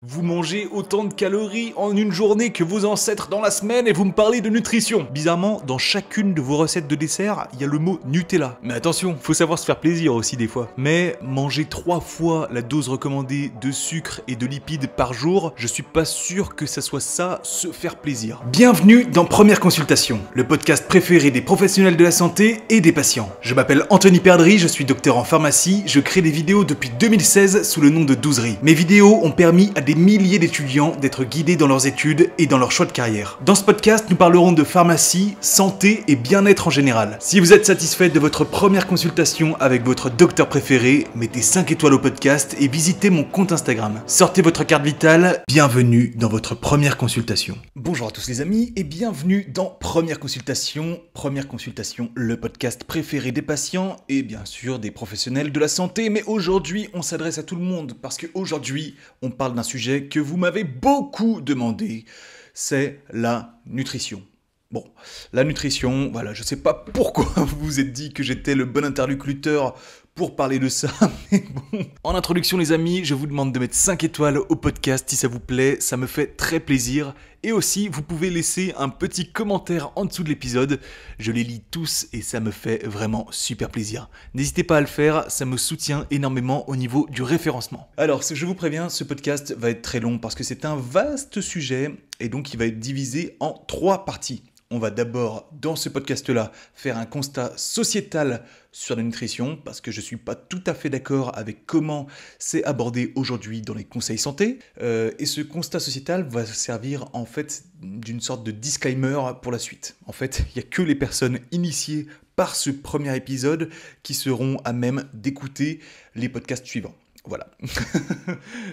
Vous mangez autant de calories en une journée que vos ancêtres dans la semaine et vous me parlez de nutrition. Bizarrement, dans chacune de vos recettes de dessert, il y a le mot Nutella. Mais attention, faut savoir se faire plaisir aussi des fois. Mais manger 3 fois la dose recommandée de sucre et de lipides par jour, je suis pas sûr que ça soit ça, se faire plaisir. Bienvenue dans Première Consultation, le podcast préféré des professionnels de la santé et des patients. Je m'appelle Anthony Perdry, je suis docteur en pharmacie, je crée des vidéos depuis 2016 sous le nom de Douzerie. Mes vidéos ont permis à des milliers d'étudiants d'être guidés dans leurs études et dans leur choix de carrière. Dans ce podcast, nous parlerons de pharmacie, santé et bien-être en général. Si vous êtes satisfait de votre première consultation avec votre docteur préféré, mettez 5 étoiles au podcast et visitez mon compte Instagram. Sortez votre carte vitale, bienvenue dans votre première consultation. Bonjour à tous les amis et bienvenue dans Première Consultation. Première Consultation, le podcast préféré des patients et bien sûr des professionnels de la santé. Mais aujourd'hui, on s'adresse à tout le monde parce qu'aujourd'hui, on parle d'un sujet que vous m'avez beaucoup demandé, c'est la nutrition. Bon, la nutrition, voilà, je sais pas pourquoi vous vous êtes dit que j'étais le bon interlocuteur pour parler de ça, mais bon. En introduction les amis, je vous demande de mettre 5 étoiles au podcast si ça vous plaît, ça me fait très plaisir. Et aussi, vous pouvez laisser un petit commentaire en dessous de l'épisode, je les lis tous et ça me fait vraiment super plaisir. N'hésitez pas à le faire, ça me soutient énormément au niveau du référencement. Alors, je vous préviens, ce podcast va être très long parce que c'est un vaste sujet et donc il va être divisé en 3 parties. On va d'abord, dans ce podcast-là, faire un constat sociétal sur la nutrition, parce que je ne suis pas tout à fait d'accord avec comment c'est abordé aujourd'hui dans les conseils santé. Et ce constat sociétal va servir en fait d'une sorte de disclaimer pour la suite. En fait, il n'y a que les personnes initiées par ce premier épisode qui seront à même d'écouter les podcasts suivants. Voilà,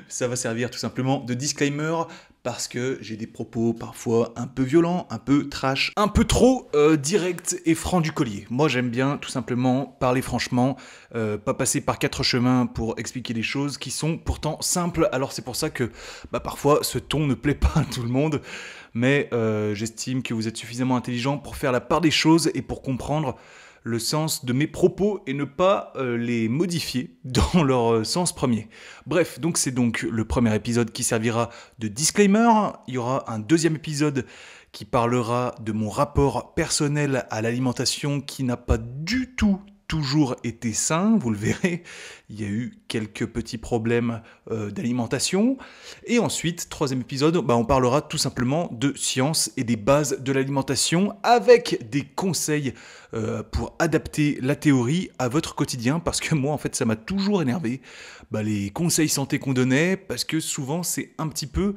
ça va servir tout simplement de disclaimer parce que j'ai des propos parfois un peu violents, un peu trash, un peu trop direct et franc du collier. Moi j'aime bien tout simplement parler franchement, pas passer par 4 chemins pour expliquer des choses qui sont pourtant simples. Alors c'est pour ça que parfois ce ton ne plaît pas à tout le monde, mais j'estime que vous êtes suffisamment intelligent pour faire la part des choses et pour comprendre le sens de mes propos et ne pas les modifier dans leur sens premier. Bref, donc c'est donc le premier épisode qui servira de disclaimer. Il y aura un deuxième épisode qui parlera de mon rapport personnel à l'alimentation qui n'a pas du tout toujours été sain, vous le verrez, il y a eu quelques petits problèmes d'alimentation. Et ensuite, troisième épisode, on parlera tout simplement de science et des bases de l'alimentation avec des conseils pour adapter la théorie à votre quotidien, parce que moi, en fait, ça m'a toujours énervé, les conseils santé qu'on donnait, parce que souvent, c'est un petit peu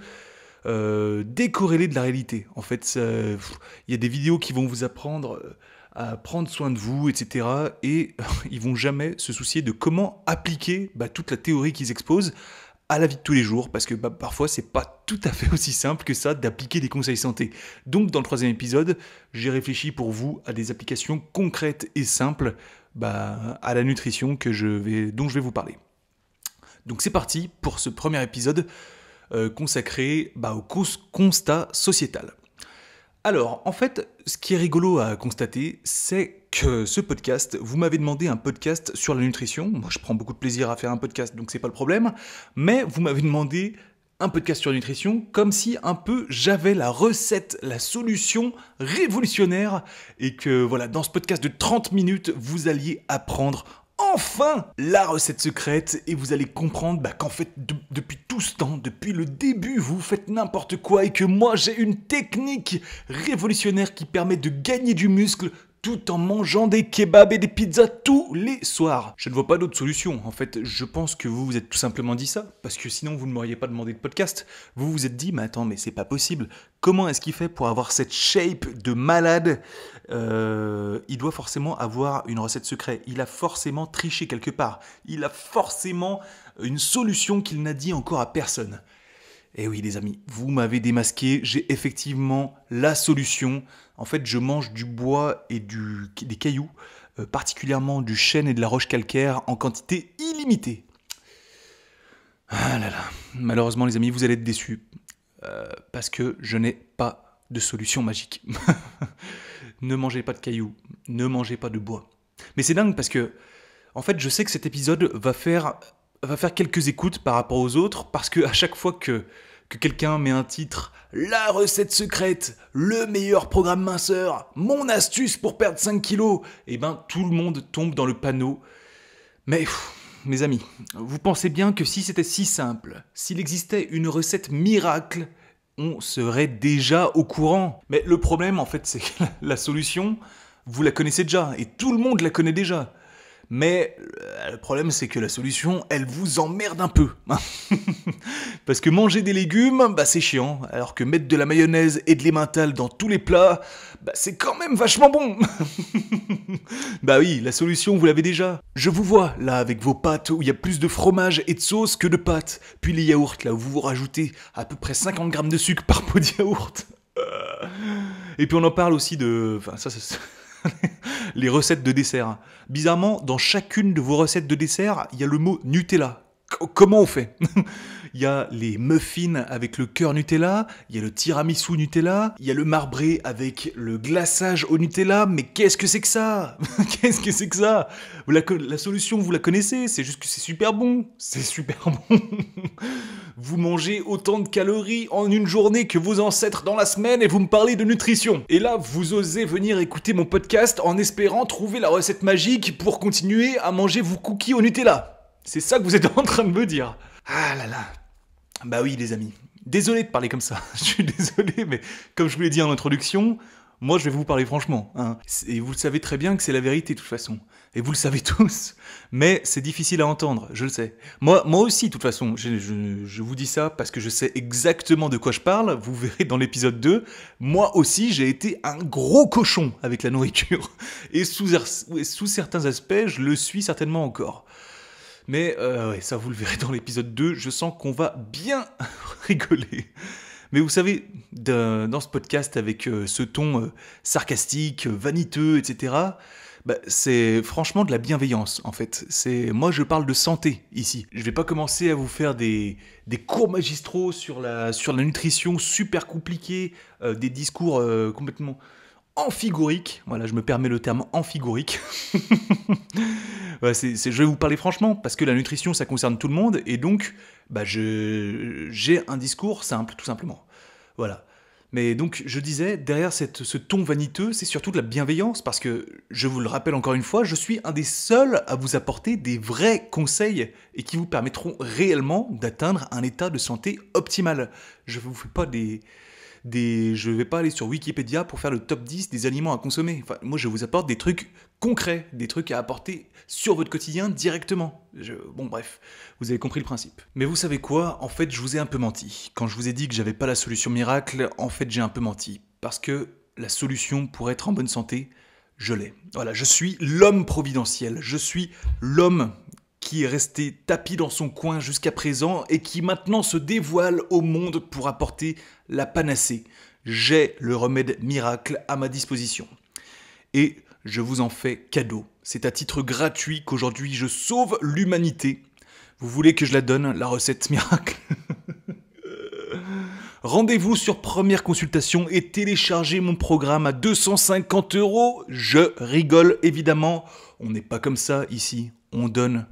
décorrélé de la réalité. En fait, il y a des vidéos qui vont vous apprendre à prendre soin de vous, etc. Et ils vont jamais se soucier de comment appliquer toute la théorie qu'ils exposent à la vie de tous les jours, parce que parfois c'est pas tout à fait aussi simple que ça d'appliquer des conseils santé. Donc dans le troisième épisode, j'ai réfléchi pour vous à des applications concrètes et simples à la nutrition dont je vais vous parler. Donc c'est parti pour ce premier épisode consacré au constat sociétal. Alors, en fait, ce qui est rigolo à constater, c'est que ce podcast, vous m'avez demandé un podcast sur la nutrition. Moi, je prends beaucoup de plaisir à faire un podcast, donc c'est pas le problème. Mais vous m'avez demandé un podcast sur la nutrition, comme si un peu j'avais la recette, la solution révolutionnaire, et que voilà, dans ce podcast de 30 minutes, vous alliez apprendre enfin la recette secrète et vous allez comprendre qu'en fait depuis tout ce temps, depuis le début, vous faites n'importe quoi et que moi j'ai une technique révolutionnaire qui permet de gagner du muscle tout en mangeant des kebabs et des pizzas tous les soirs. Je ne vois pas d'autre solution. En fait, je pense que vous vous êtes tout simplement dit ça, parce que sinon vous ne m'auriez pas demandé de podcast. Vous vous êtes dit, mais attends, mais c'est pas possible. Comment est-ce qu'il fait pour avoir cette shape de malade ? Il doit forcément avoir une recette secrète. Il a forcément triché quelque part. Il a forcément une solution qu'il n'a dit encore à personne. Eh oui les amis, vous m'avez démasqué, j'ai effectivement la solution. En fait, je mange du bois et des cailloux, particulièrement du chêne et de la roche calcaire, en quantité illimitée. Ah là là, malheureusement les amis, vous allez être déçus, parce que je n'ai pas de solution magique. Ne mangez pas de cailloux, ne mangez pas de bois. Mais c'est dingue parce que, en fait, je sais que cet épisode va faire va faire quelques écoutes par rapport aux autres, parce que à chaque fois que quelqu'un met un titre, la recette secrète, le meilleur programme minceur, mon astuce pour perdre 5 kilos, et ben tout le monde tombe dans le panneau. Mais mes amis, vous pensez bien que si c'était si simple, s'il existait une recette miracle, on serait déjà au courant. Mais le problème, en fait, c'est que la solution, vous la connaissez déjà, et tout le monde la connaît déjà. Mais le problème, c'est que la solution, elle vous emmerde un peu. Parce que manger des légumes, bah c'est chiant, alors que mettre de la mayonnaise et de l'emmental dans tous les plats, bah c'est quand même vachement bon. Bah oui, la solution, vous l'avez déjà. Je vous vois, là, avec vos pâtes où il y a plus de fromage et de sauce que de pâtes. Puis les yaourts, là, où vous rajoutez à peu près 50 grammes de sucre par pot de yaourt. Et puis on en parle aussi de... Enfin, ça, c'est... les recettes de dessert. Bizarrement, dans chacune de vos recettes de dessert, il y a le mot Nutella. Comment on fait? Il y a les muffins avec le cœur Nutella, il y a le tiramisu Nutella, il y a le marbré avec le glaçage au Nutella, mais qu'est-ce que c'est que ça? Qu'est-ce que c'est que ça? La solution, vous la connaissez, c'est juste que c'est super bon. C'est super bon. Vous mangez autant de calories en une journée que vos ancêtres dans la semaine et vous me parlez de nutrition. Et là, vous osez venir écouter mon podcast en espérant trouver la recette magique pour continuer à manger vos cookies au Nutella. C'est ça que vous êtes en train de me dire. Ah là là. Bah oui les amis. Désolé de parler comme ça. Je suis désolé, mais comme je vous l'ai dit en introduction, moi je vais vous parler franchement. Hein. Et vous le savez très bien que c'est la vérité de toute façon. Et vous le savez tous. Mais c'est difficile à entendre, je le sais. Moi aussi, de toute façon, je vous dis ça parce que je sais exactement de quoi je parle. Vous verrez dans l'épisode 2. Moi aussi, j'ai été un gros cochon avec la nourriture. Et sous certains aspects, je le suis certainement encore. Mais ouais, ça vous le verrez dans l'épisode 2, je sens qu'on va bien rigoler. Mais vous savez, dans ce podcast avec ce ton sarcastique, vaniteux, etc., bah, c'est franchement de la bienveillance en fait. Moi je parle de santé ici. Je vais pas commencer à vous faire des cours magistraux sur la nutrition super compliqués, des discours complètement amphigoriques. Voilà, je me permets le terme amphigorique. Ouais, je vais vous parler franchement, parce que la nutrition, ça concerne tout le monde, et donc, bah, j'ai un discours simple, tout simplement. Voilà. Mais donc, je disais, derrière ce ton vaniteux, c'est surtout de la bienveillance, parce que, je vous le rappelle encore une fois, je suis un des seuls à vous apporter des vrais conseils, et qui vous permettront réellement d'atteindre un état de santé optimal. Je ne vous fais pas je vais pas aller sur Wikipédia pour faire le top 10 des aliments à consommer. Enfin, moi, je vous apporte des trucs concrets, des trucs à apporter sur votre quotidien directement. Bon, bref, vous avez compris le principe. Mais vous savez quoi? En fait, je vous ai un peu menti. Quand je vous ai dit que j'avais pas la solution miracle, en fait, j'ai un peu menti. Parce que la solution pour être en bonne santé, je l'ai. Voilà, je suis l'homme providentiel. Je suis l'homme qui est resté tapi dans son coin jusqu'à présent et qui maintenant se dévoile au monde pour apporter la panacée. J'ai le remède miracle à ma disposition. Et je vous en fais cadeau. C'est à titre gratuit qu'aujourd'hui je sauve l'humanité. Vous voulez que je la donne, la recette miracle? Rendez-vous sur Première Consultation et téléchargez mon programme à 250 €. Je rigole évidemment. On n'est pas comme ça ici. On donne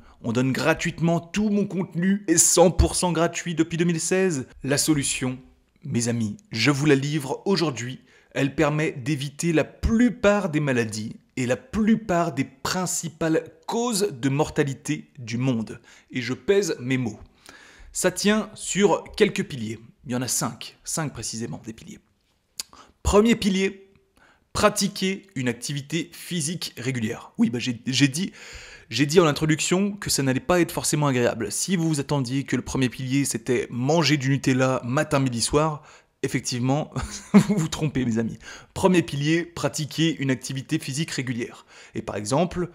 gratuitement tout mon contenu et 100% gratuit depuis 2016. La solution, mes amis, je vous la livre aujourd'hui. Elle permet d'éviter la plupart des maladies et la plupart des principales causes de mortalité du monde. Et je pèse mes mots. Ça tient sur quelques piliers. Il y en a 5 précisément des piliers. Premier pilier, pratiquer une activité physique régulière. Oui, bah j'ai dit en introduction que ça n'allait pas être forcément agréable. Si vous vous attendiez que le premier pilier c'était manger du Nutella matin, midi, soir, effectivement, vous vous trompez mes amis. Premier pilier, pratiquer une activité physique régulière. Et par exemple,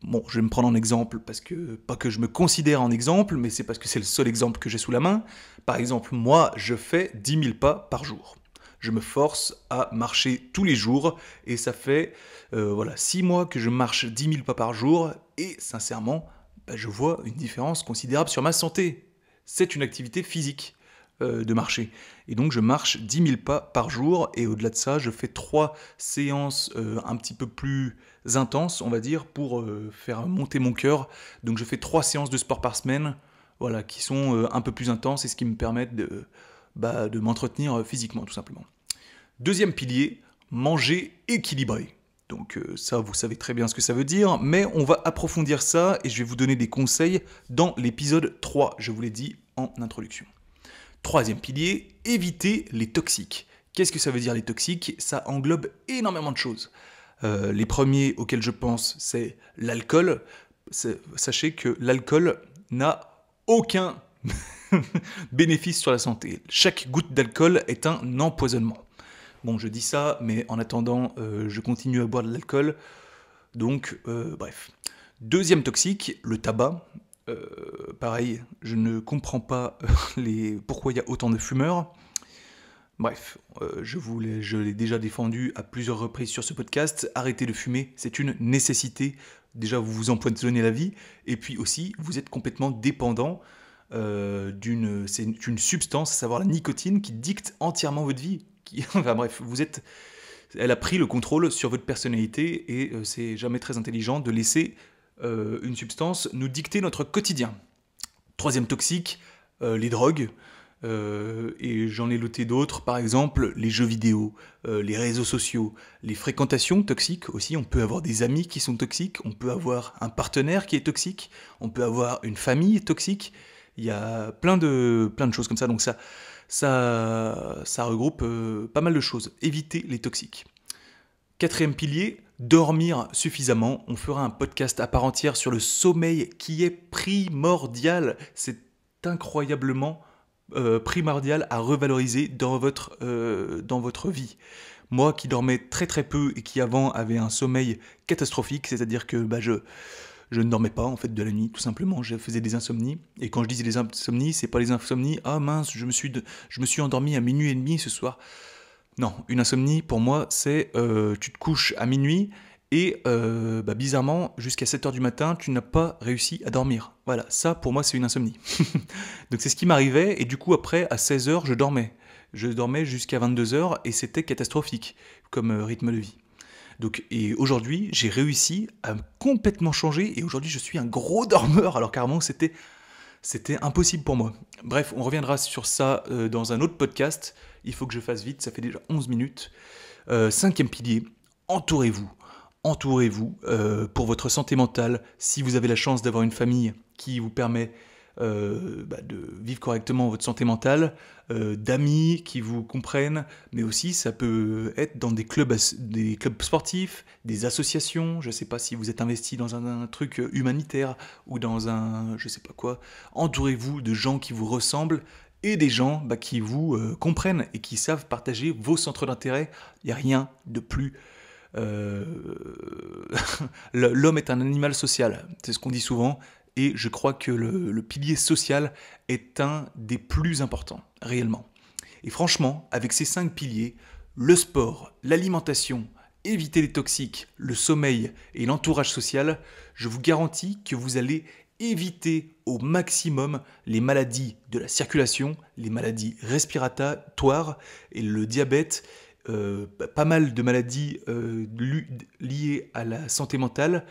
bon, je vais me prendre en exemple parce que, pas que je me considère en exemple, mais c'est parce que c'est le seul exemple que j'ai sous la main. Par exemple, moi, je fais 10 000 pas par jour. Je me force à marcher tous les jours et ça fait 6 mois que je marche 10 000 pas par jour et sincèrement, je vois une différence considérable sur ma santé. C'est une activité physique. de marcher. Et donc je marche 10 000 pas par jour, et au-delà de ça, je fais 3 séances un petit peu plus intenses, on va dire, pour faire monter mon cœur. Donc je fais 3 séances de sport par semaine, voilà, qui sont un peu plus intenses, et ce qui me permet de m'entretenir physiquement, tout simplement. Deuxième pilier, manger équilibré. Donc ça, vous savez très bien ce que ça veut dire, mais on va approfondir ça, et je vais vous donner des conseils dans l'épisode 3, je vous l'ai dit en introduction. Troisième pilier, éviter les toxiques. Qu'est-ce que ça veut dire les toxiques? Ça englobe énormément de choses. Les premiers auxquels je pense, c'est l'alcool. Sachez que l'alcool n'a aucun bénéfice sur la santé. Chaque goutte d'alcool est un empoisonnement. Bon, je dis ça, mais en attendant, je continue à boire de l'alcool. Donc, bref. Deuxième toxique, le tabac. Pareil, je ne comprends pas pourquoi il y a autant de fumeurs. Bref, je l'ai déjà défendu à plusieurs reprises sur ce podcast. Arrêtez de fumer, c'est une nécessité. Déjà, vous vous empoisonnez la vie, et puis aussi, vous êtes complètement dépendant c'est une substance, à savoir la nicotine, qui dicte entièrement votre vie. Enfin bref, elle a pris le contrôle sur votre personnalité, et c'est jamais très intelligent de laisser une substance nous dicter notre quotidien. Troisième toxique, les drogues. Et j'en ai noté d'autres, par exemple les jeux vidéo, les réseaux sociaux, les fréquentations toxiques aussi. On peut avoir des amis qui sont toxiques, on peut avoir un partenaire qui est toxique, on peut avoir une famille toxique. Il y a plein de choses comme ça, donc ça regroupe pas mal de choses. Éviter les toxiques. Quatrième pilier, dormir suffisamment. On fera un podcast à part entière sur le sommeil qui est primordial. C'est incroyablement primordial à revaloriser dans votre vie. Moi qui dormais très très peu et qui avant avait un sommeil catastrophique, c'est-à-dire que je ne dormais pas en fait de la nuit, tout simplement, je faisais des insomnies. Et quand je disais des insomnies, c'est pas les insomnies, ah mince, je me suis endormi à minuit et demi ce soir. Non, une insomnie pour moi c'est tu te couches à minuit et bizarrement jusqu'à 7h du matin tu n'as pas réussi à dormir. Voilà, ça pour moi c'est une insomnie. Donc c'est ce qui m'arrivait, et du coup après à 16h je dormais. Je dormais jusqu'à 22h et c'était catastrophique comme rythme de vie. Donc, et aujourd'hui j'ai réussi à complètement changer, et aujourd'hui je suis un gros dormeur, alors carrément c'était impossible pour moi. Bref, on reviendra sur ça dans un autre podcast. Il faut que je fasse vite, ça fait déjà 11 minutes. Cinquième pilier, entourez-vous. Entourez-vous pour votre santé mentale. Si vous avez la chance d'avoir une famille qui vous permet de vivre correctement votre santé mentale, d'amis qui vous comprennent, mais aussi ça peut être dans des clubs sportifs, des associations. Je ne sais pas si vous êtes investi dans un truc humanitaire ou dans un je sais pas quoi. Entourez-vous de gens qui vous ressemblent et des gens qui vous comprennent et qui savent partager vos centres d'intérêt. Il n'y a rien de plus... L'homme est un animal social, c'est ce qu'on dit souvent, et je crois que le pilier social est un des plus importants, réellement. Et franchement, avec ces 5 piliers, le sport, l'alimentation, éviter les toxiques, le sommeil et l'entourage social, je vous garantis que vous allez éviter au maximum les maladies de la circulation, les maladies respiratoires et le diabète, pas mal de maladies liées à la santé mentale.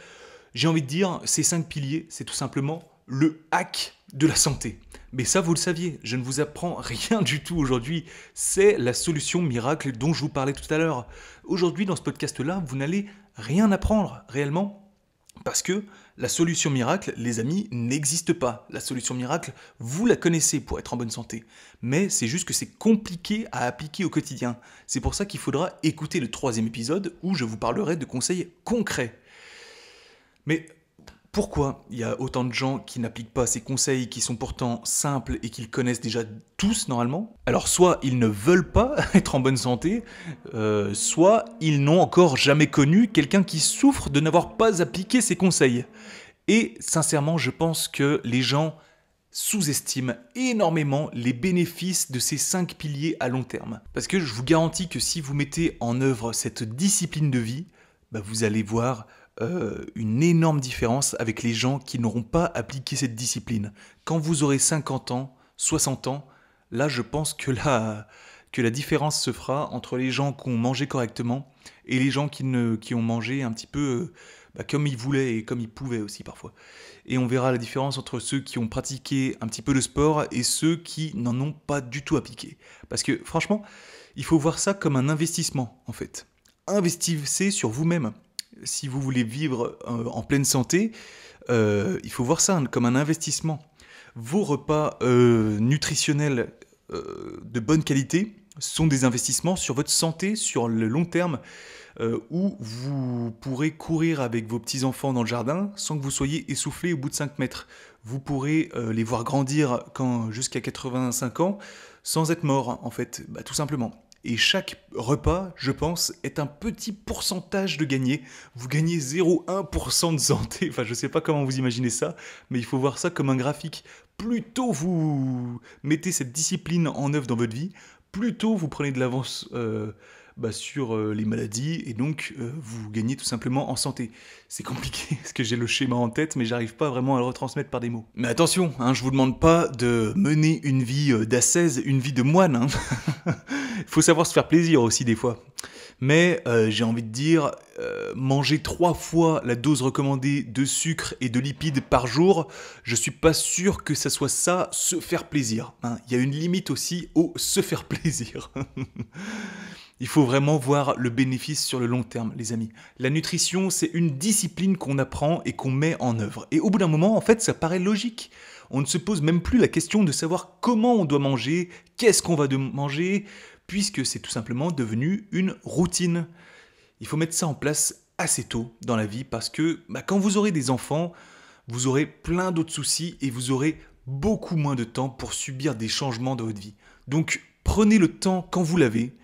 J'ai envie de dire, ces 5 piliers, c'est tout simplement le hack de la santé. Mais ça, vous le saviez, je ne vous apprends rien du tout aujourd'hui. C'est la solution miracle dont je vous parlais tout à l'heure. Aujourd'hui, dans ce podcast-là, vous n'allez rien apprendre réellement. Parce que la solution miracle, les amis, n'existe pas. La solution miracle, vous la connaissez pour être en bonne santé. Mais c'est juste que c'est compliqué à appliquer au quotidien. C'est pour ça qu'il faudra écouter le 3e épisode où je vous parlerai de conseils concrets. Mais pourquoi il y a autant de gens qui n'appliquent pas ces conseils qui sont pourtant simples et qu'ils connaissent déjà tous normalement? Alors soit ils ne veulent pas être en bonne santé, soit ils n'ont encore jamais connu quelqu'un qui souffre de n'avoir pas appliqué ces conseils. Et sincèrement, je pense que les gens sous-estiment énormément les bénéfices de ces 5 piliers à long terme. Parce que je vous garantis que si vous mettez en œuvre cette discipline de vie, vous allez voir une énorme différence avec les gens qui n'auront pas appliqué cette discipline. Quand vous aurez 50 ans, 60 ans, là je pense que la différence se fera entre les gens qui ont mangé correctement et les gens qui ont mangé un petit peu comme ils voulaient et comme ils pouvaient aussi parfois. Et on verra la différence entre ceux qui ont pratiqué un petit peu de sport et ceux qui n'en ont pas du tout appliqué. Parce que franchement, il faut voir ça comme un investissement en fait. Investissez sur vous-même. Si vous voulez vivre en pleine santé, il faut voir ça comme un investissement. Vos repas nutritionnels de bonne qualité sont des investissements sur votre santé sur le long terme, où vous pourrez courir avec vos petits-enfants dans le jardin sans que vous soyez essoufflé au bout de 5 mètres. Vous pourrez les voir grandir jusqu'à 85 ans sans être mort, en fait, tout simplement. Et chaque repas, je pense, est un petit pourcentage de gagné. Vous gagnez 0,1% de santé. Enfin, je ne sais pas comment vous imaginez ça, mais il faut voir ça comme un graphique. Plus tôt vous mettez cette discipline en œuvre dans votre vie, plus tôt vous prenez de l'avance sur les maladies et donc vous gagnez tout simplement en santé. C'est compliqué parce que j'ai le schéma en tête mais j'arrive pas vraiment à le retransmettre par des mots. Mais attention, je vous demande pas de mener une vie d'ascèse, une vie de moine. Il faut savoir se faire plaisir aussi des fois. Mais j'ai envie de dire, manger 3 fois la dose recommandée de sucre et de lipides par jour, je suis pas sûr que ça soit ça, se faire plaisir. Il y a une limite aussi au se faire plaisir. Il faut vraiment voir le bénéfice sur le long terme, les amis. La nutrition, c'est une discipline qu'on apprend et qu'on met en œuvre. Et au bout d'un moment, en fait, ça paraît logique. On ne se pose même plus la question de savoir comment on doit manger, qu'est-ce qu'on va manger, puisque c'est tout simplement devenu une routine. Il faut mettre ça en place assez tôt dans la vie, parce que quand vous aurez des enfants, vous aurez plein d'autres soucis et vous aurez beaucoup moins de temps pour subir des changements dans votre vie. Donc prenez le temps quand vous l'avez.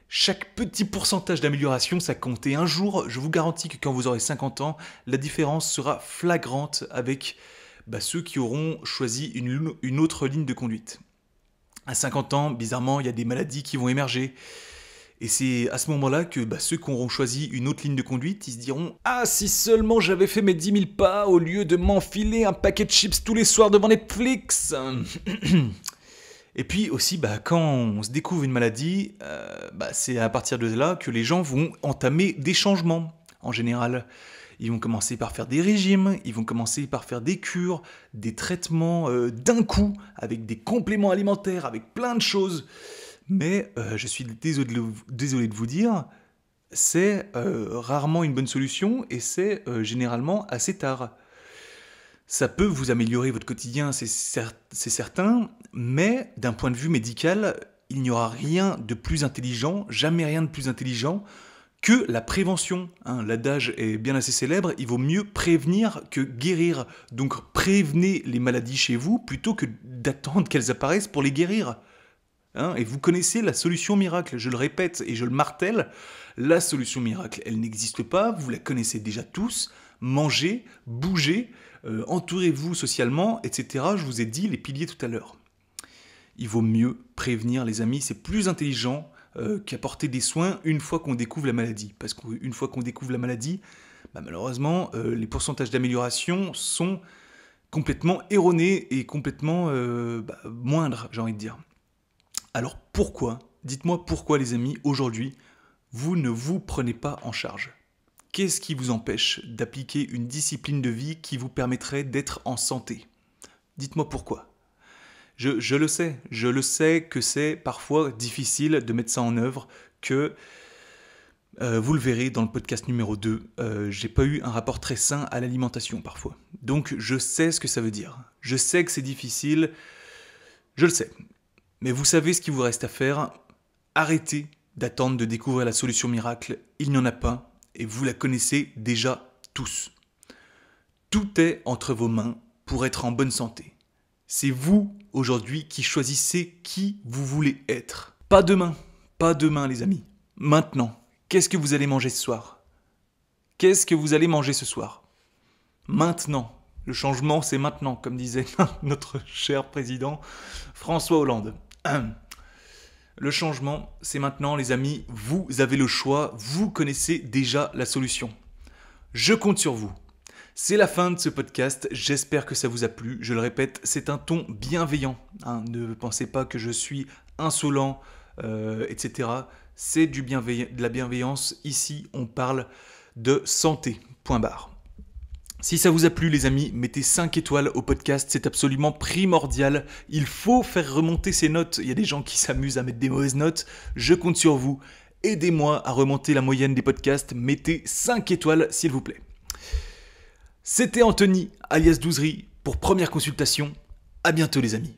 Chaque petit pourcentage d'amélioration, ça compte. Et un jour, je vous garantis que quand vous aurez 50 ans, la différence sera flagrante avec ceux qui auront choisi une autre ligne de conduite. À 50 ans, bizarrement, il y a des maladies qui vont émerger. Et c'est à ce moment-là que ceux qui auront choisi une autre ligne de conduite, ils se diront « Ah, si seulement j'avais fait mes 10 000 pas au lieu de m'enfiler un paquet de chips tous les soirs devant Netflix !» Et puis aussi, quand on se découvre une maladie, c'est à partir de là que les gens vont entamer des changements. En général, ils vont commencer par faire des régimes, ils vont commencer par faire des cures, des traitements d'un coup, avec des compléments alimentaires, avec plein de choses. Mais je suis désolé de vous dire, c'est rarement une bonne solution et c'est généralement assez tard. Ça peut vous améliorer votre quotidien, c'est certain, mais d'un point de vue médical, il n'y aura rien de plus intelligent, jamais rien de plus intelligent que la prévention. L'adage est bien assez célèbre, il vaut mieux prévenir que guérir. Donc prévenez les maladies chez vous plutôt que d'attendre qu'elles apparaissent pour les guérir. Et vous connaissez la solution miracle, je le répète et je le martèle, la solution miracle, elle n'existe pas, vous la connaissez déjà tous, mangez, bougez, entourez-vous socialement, etc. Je vous ai dit les piliers tout à l'heure. Il vaut mieux prévenir les amis, c'est plus intelligent qu'apporter des soins une fois qu'on découvre la maladie. Parce qu'une fois qu'on découvre la maladie, malheureusement, les pourcentages d'amélioration sont complètement erronés et complètement moindres, j'ai envie de dire. Alors pourquoi, dites-moi pourquoi les amis, aujourd'hui, vous ne vous prenez pas en charge ? Qu'est-ce qui vous empêche d'appliquer une discipline de vie qui vous permettrait d'être en santé ? Dites-moi pourquoi. Je le sais que c'est parfois difficile de mettre ça en œuvre, que vous le verrez dans le podcast numéro 2, j'ai pas eu un rapport très sain à l'alimentation parfois. Donc je sais ce que ça veut dire. Je sais que c'est difficile, je le sais. Mais vous savez ce qu'il vous reste à faire. Arrêtez d'attendre de découvrir la solution miracle, il n'y en a pas. Et vous la connaissez déjà tous. Tout est entre vos mains pour être en bonne santé. C'est vous, aujourd'hui, qui choisissez qui vous voulez être. Pas demain les amis. Maintenant, qu'est-ce que vous allez manger ce soir ? Qu'est-ce que vous allez manger ce soir ? Maintenant. Le changement, c'est maintenant, comme disait notre cher président François Hollande. Le changement, c'est maintenant, les amis. Vous avez le choix, vous connaissez déjà la solution. Je compte sur vous. C'est la fin de ce podcast, j'espère que ça vous a plu. Je le répète, c'est un ton bienveillant. Ne pensez pas que je suis insolent, etc. C'est de la bienveillance. Ici, on parle de santé. Point barre. Si ça vous a plu les amis, mettez 5 étoiles au podcast, c'est absolument primordial. Il faut faire remonter ces notes. Il y a des gens qui s'amusent à mettre des mauvaises notes. Je compte sur vous. Aidez-moi à remonter la moyenne des podcasts. Mettez 5 étoiles s'il vous plaît. C'était Anthony, alias Douzerie, pour première consultation. À bientôt les amis.